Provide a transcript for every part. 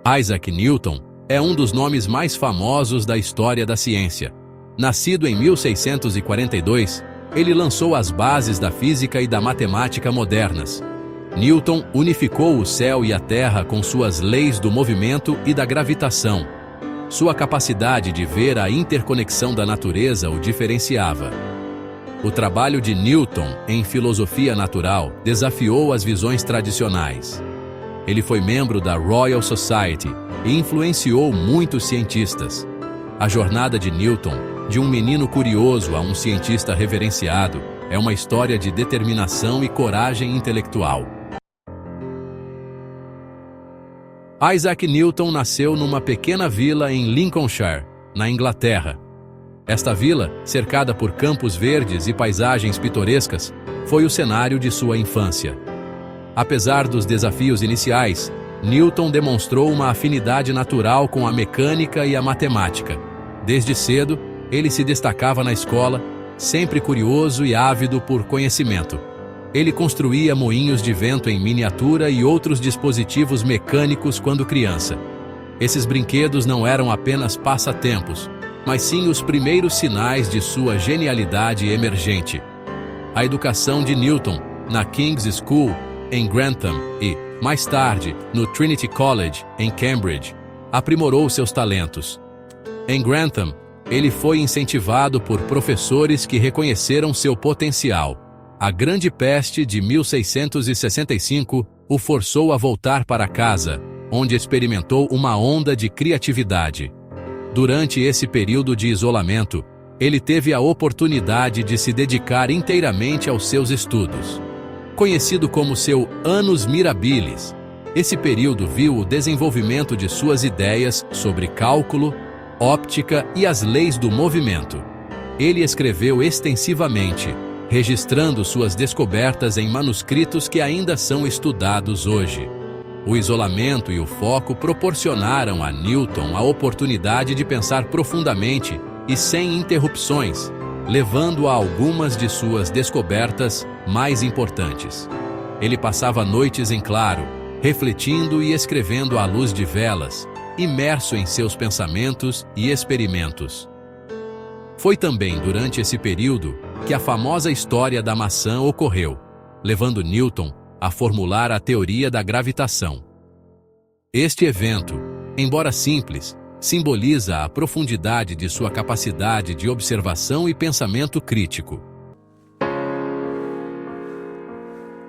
Isaac Newton é um dos nomes mais famosos da história da ciência. Nascido em 1642, ele lançou as bases da física e da matemática modernas. Newton unificou o céu e a terra com suas leis do movimento e da gravitação. Sua capacidade de ver a interconexão da natureza o diferenciava. O trabalho de Newton em filosofia natural desafiou as visões tradicionais. Ele foi membro da Royal Society e influenciou muitos cientistas. A jornada de Newton, de um menino curioso a um cientista reverenciado, é uma história de determinação e coragem intelectual. Isaac Newton nasceu numa pequena vila em Lincolnshire, na Inglaterra. Esta vila, cercada por campos verdes e paisagens pitorescas, foi o cenário de sua infância. Apesar dos desafios iniciais, Newton demonstrou uma afinidade natural com a mecânica e a matemática. Desde cedo, ele se destacava na escola, sempre curioso e ávido por conhecimento. Ele construía moinhos de vento em miniatura e outros dispositivos mecânicos quando criança. Esses brinquedos não eram apenas passatempos, mas sim os primeiros sinais de sua genialidade emergente. A educação de Newton, na King's School, em Grantham, e, mais tarde, no Trinity College, em Cambridge, aprimorou seus talentos. Em Grantham, ele foi incentivado por professores que reconheceram seu potencial. A Grande Peste de 1665 o forçou a voltar para casa, onde experimentou uma onda de criatividade. Durante esse período de isolamento, ele teve a oportunidade de se dedicar inteiramente aos seus estudos. Conhecido como seu Annus Mirabilis, esse período viu o desenvolvimento de suas ideias sobre cálculo, óptica e as leis do movimento. Ele escreveu extensivamente, registrando suas descobertas em manuscritos que ainda são estudados hoje. O isolamento e o foco proporcionaram a Newton a oportunidade de pensar profundamente e sem interrupções, levando a algumas de suas descobertas mais importantes. Ele passava noites em claro, refletindo e escrevendo à luz de velas, imerso em seus pensamentos e experimentos. Foi também durante esse período que a famosa história da maçã ocorreu, levando Newton a formular a teoria da gravitação. Este evento, embora simples, simboliza a profundidade de sua capacidade de observação e pensamento crítico.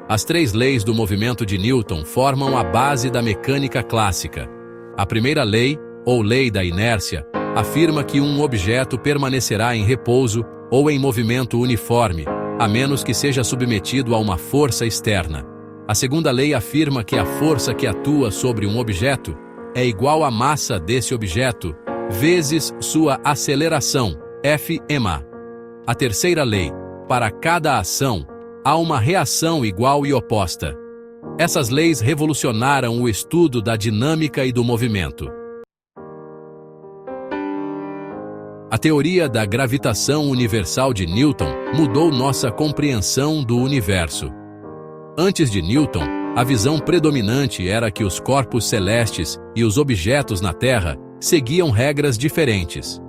As três leis do movimento de Newton formam a base da mecânica clássica. A primeira lei, ou lei da inércia, afirma que um objeto permanecerá em repouso ou em movimento uniforme, a menos que seja submetido a uma força externa. A segunda lei afirma que a força que atua sobre um objeto é igual à massa desse objeto vezes sua aceleração, F(ma). A terceira lei, para cada ação, há uma reação igual e oposta. Essas leis revolucionaram o estudo da dinâmica e do movimento. A teoria da gravitação universal de Newton mudou nossa compreensão do universo. Antes de Newton, a visão predominante era que os corpos celestes e os objetos na Terra seguiam regras diferentes.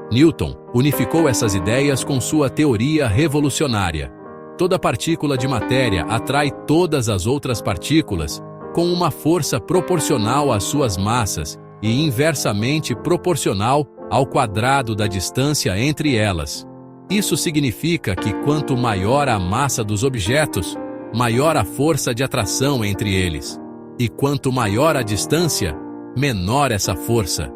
Newton unificou essas ideias com sua teoria revolucionária. Toda partícula de matéria atrai todas as outras partículas com uma força proporcional às suas massas e inversamente proporcional ao quadrado da distância entre elas. Isso significa que quanto maior a massa dos objetos, maior a força de atração entre eles. E quanto maior a distância, menor essa força.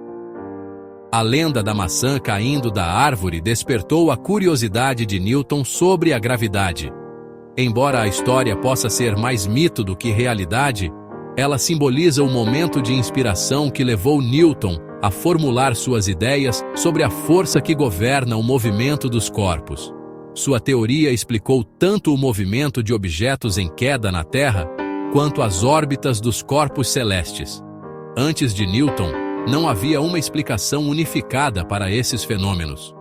A lenda da maçã caindo da árvore despertou a curiosidade de Newton sobre a gravidade. Embora a história possa ser mais mito do que realidade, ela simboliza o momento de inspiração que levou Newton a formular suas ideias sobre a força que governa o movimento dos corpos. Sua teoria explicou tanto o movimento de objetos em queda na Terra, quanto as órbitas dos corpos celestes. Antes de Newton, não havia uma explicação unificada para esses fenômenos.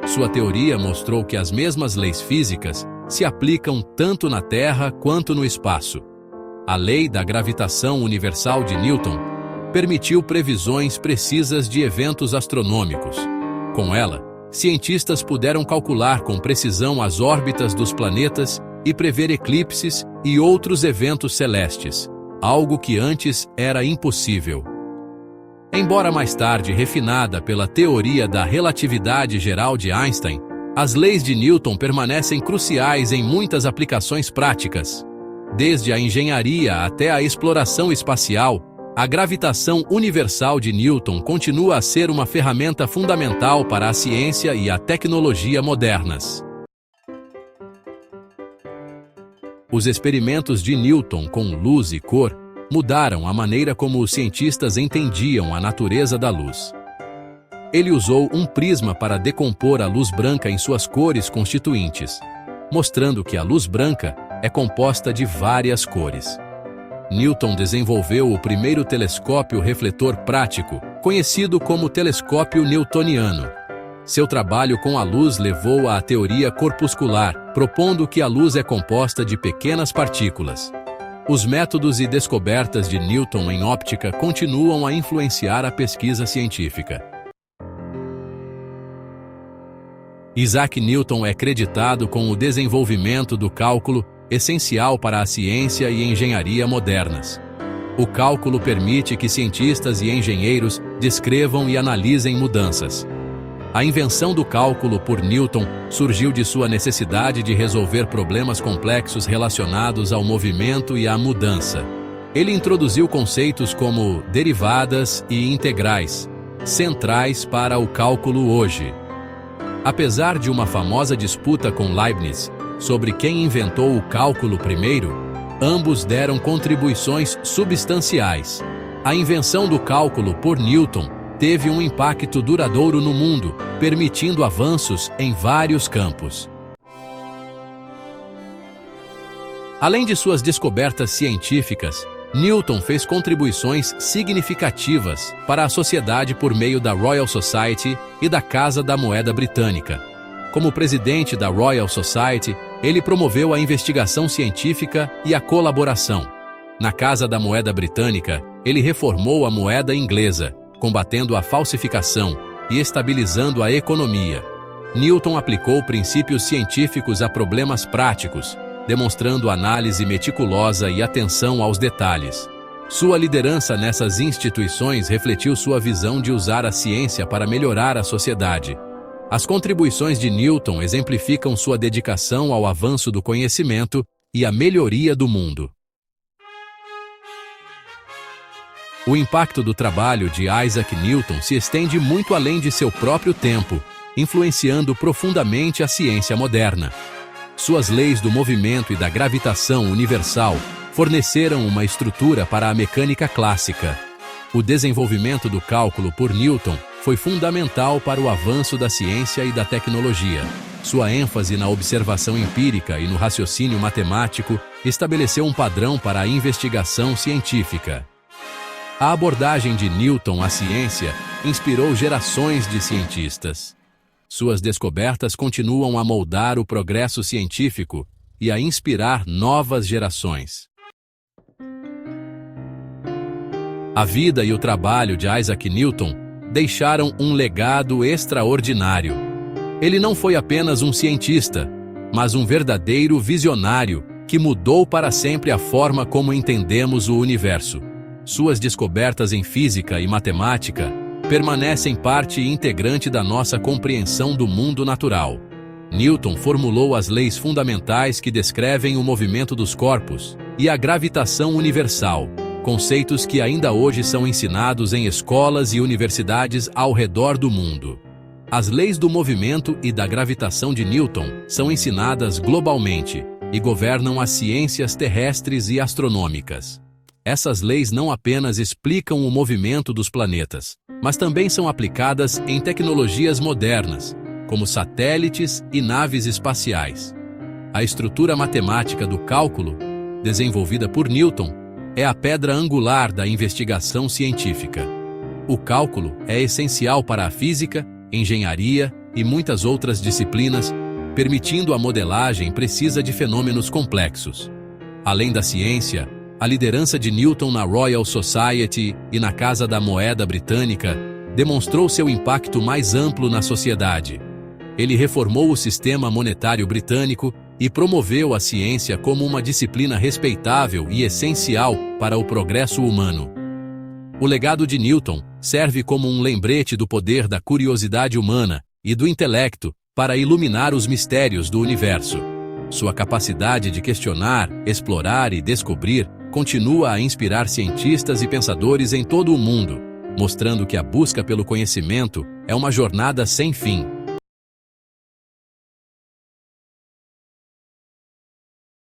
Sua teoria mostrou que as mesmas leis físicas se aplicam tanto na Terra quanto no espaço. A lei da gravitação universal de Newton permitiu previsões precisas de eventos astronômicos. Com ela, cientistas puderam calcular com precisão as órbitas dos planetas e prever eclipses e outros eventos celestes, algo que antes era impossível. Embora mais tarde refinada pela teoria da relatividade geral de Einstein, as leis de Newton permanecem cruciais em muitas aplicações práticas. Desde a engenharia até a exploração espacial, a gravitação universal de Newton continua a ser uma ferramenta fundamental para a ciência e a tecnologia modernas. Os experimentos de Newton com luz e cor mudaram a maneira como os cientistas entendiam a natureza da luz. Ele usou um prisma para decompor a luz branca em suas cores constituintes, mostrando que a luz branca é composta de várias cores. Newton desenvolveu o primeiro telescópio refletor prático, conhecido como telescópio newtoniano. Seu trabalho com a luz levou à teoria corpuscular, propondo que a luz é composta de pequenas partículas. Os métodos e descobertas de Newton em óptica continuam a influenciar a pesquisa científica. Isaac Newton é creditado com o desenvolvimento do cálculo, essencial para a ciência e engenharia modernas. O cálculo permite que cientistas e engenheiros descrevam e analisem mudanças. A invenção do cálculo por Newton surgiu de sua necessidade de resolver problemas complexos relacionados ao movimento e à mudança. Ele introduziu conceitos como derivadas e integrais, centrais para o cálculo hoje. Apesar de uma famosa disputa com Leibniz sobre quem inventou o cálculo primeiro, ambos deram contribuições substanciais. A invenção do cálculo por Newton teve um impacto duradouro no mundo, permitindo avanços em vários campos. Além de suas descobertas científicas, Newton fez contribuições significativas para a sociedade por meio da Royal Society e da Casa da Moeda Britânica. Como presidente da Royal Society, ele promoveu a investigação científica e a colaboração. Na Casa da Moeda Britânica, ele reformou a moeda inglesa, combatendo a falsificação e estabilizando a economia. Newton aplicou princípios científicos a problemas práticos, demonstrando análise meticulosa e atenção aos detalhes. Sua liderança nessas instituições refletiu sua visão de usar a ciência para melhorar a sociedade. As contribuições de Newton exemplificam sua dedicação ao avanço do conhecimento e à melhoria do mundo. O impacto do trabalho de Isaac Newton se estende muito além de seu próprio tempo, influenciando profundamente a ciência moderna. Suas leis do movimento e da gravitação universal forneceram uma estrutura para a mecânica clássica. O desenvolvimento do cálculo por Newton foi fundamental para o avanço da ciência e da tecnologia. Sua ênfase na observação empírica e no raciocínio matemático estabeleceu um padrão para a investigação científica. A abordagem de Newton à ciência inspirou gerações de cientistas. Suas descobertas continuam a moldar o progresso científico e a inspirar novas gerações. A vida e o trabalho de Isaac Newton deixaram um legado extraordinário. Ele não foi apenas um cientista, mas um verdadeiro visionário que mudou para sempre a forma como entendemos o universo. Suas descobertas em física e matemática permanecem parte integrante da nossa compreensão do mundo natural. Newton formulou as leis fundamentais que descrevem o movimento dos corpos e a gravitação universal, conceitos que ainda hoje são ensinados em escolas e universidades ao redor do mundo. As leis do movimento e da gravitação de Newton são ensinadas globalmente e governam as ciências terrestres e astronômicas. Essas leis não apenas explicam o movimento dos planetas, mas também são aplicadas em tecnologias modernas, como satélites e naves espaciais. A estrutura matemática do cálculo, desenvolvida por Newton, é a pedra angular da investigação científica. O cálculo é essencial para a física, engenharia e muitas outras disciplinas, permitindo a modelagem precisa de fenômenos complexos. Além da ciência, A liderança de Newton na Royal Society e na Casa da Moeda Britânica demonstrou seu impacto mais amplo na sociedade. Ele reformou o sistema monetário britânico e promoveu a ciência como uma disciplina respeitável e essencial para o progresso humano. O legado de Newton serve como um lembrete do poder da curiosidade humana e do intelecto para iluminar os mistérios do universo. Sua capacidade de questionar, explorar e descobrir continua a inspirar cientistas e pensadores em todo o mundo, mostrando que a busca pelo conhecimento é uma jornada sem fim.